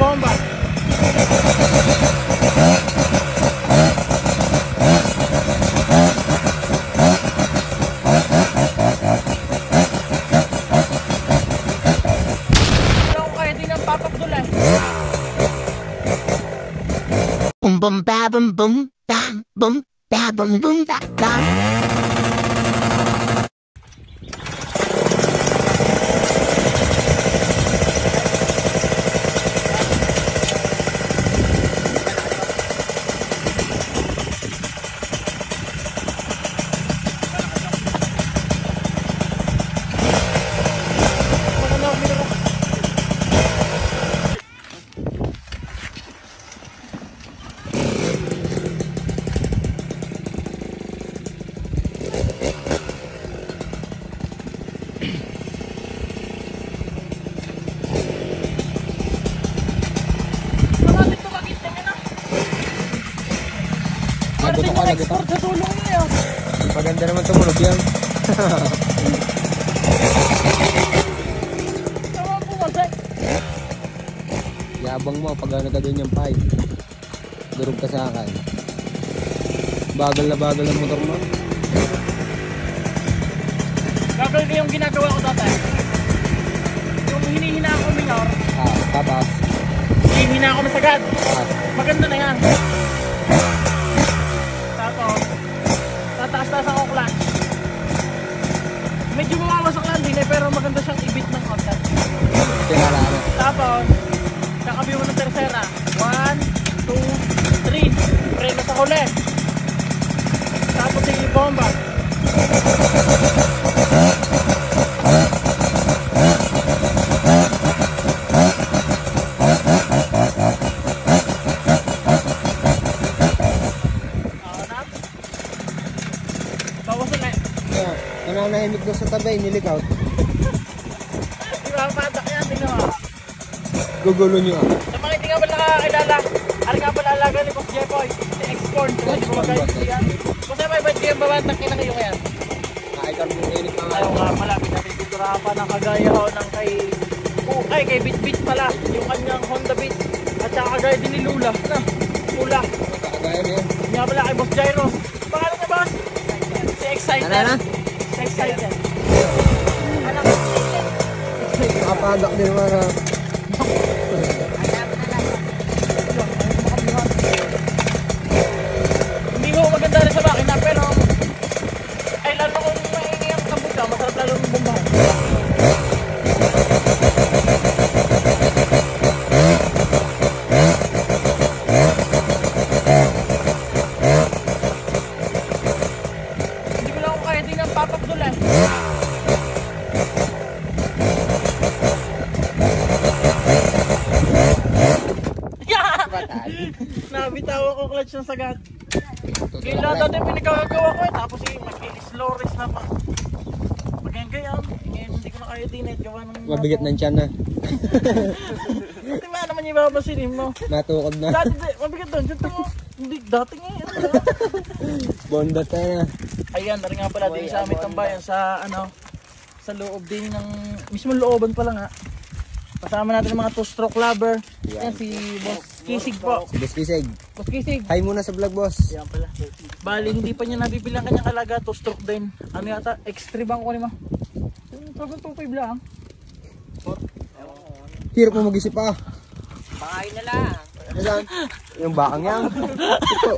bomba. Boom ba boom boom bam boom ba boom boom ba bam. Export sa tulong niya. Paganda naman tumunog yan. Tama po kasi. Yabang mo pag nagagawin yung pipe. Durog ka sa akin. Bagal na bagal ang motor mo. Bagal ko yung ginagawa ko dati. Yung hinihina ako minor. Tapos. Hinihina ako masagad. Maganda na yan. Tataas-taas ako clutch. Medyo mawawas ang landing pero maganda siyang ibit ng konti. Tapos, kakabi mo ng tercera. 1, 2, 3. Preno sa huli. Tapos yung bomba. Nanahimik doon sa tabay, nilikaw. Di ba ang patak yan, tingnan mo. Gugulo nyo ah. Sa mga hindi nga pala nakakilala, ano nga pala alaga ni Boss Jepoy, si Export. Kasi may ba't kayo babantak yun na kayo kaya? Nakaikan mo init na nga. Ayaw nga pala, pinapipinturahan pa ng kagaya ho ng kay Bit pala, yung kanyang Honda Beat. At saka kagaya din ni Lula, na, Pula. Kagaya niya. Nga pala kay Boss Jairo. Pangalan niya boss? Si Excited. Ano? Excited. Kapadak din naman ha. Hindi mo maganda rin sa makina pero ay lalo kung maingi ang sabog ka, masarap lalo ng bombahan. Hindi ko lang kung kaya din ang papagdulan. Nabitaw ako clutch ng sagad. Kailan dati pinagagawa ko tapos mag-slow race na pa. Magayang-gayang. Ngayon hindi ko na kaya din gawa ng... Mabigat ng tiyan na. Dati ba naman yung babasilin mo? Natukod na. Dati mabigat doon. Dito mo. Hindi, dati ngayon. Bonda tayo. Ayan, nari nga pala din sa aming tambayan sa sa loob din ng mismo looban pala nga. Kasama natin ang mga two-stroke lover. Yan si Boss Kisig po. Boss Kisig. Boss Kisig. Hi muna sa vlog boss. Yan pala. Bali hindi pa niya nabibilang kanyang kalaga, two-stroke din. Ano yata? X3 bang ko ni ma? 725 lang. Hirap mo mag-isip pa. Bakain na lang. Yung bakang yan. Ito.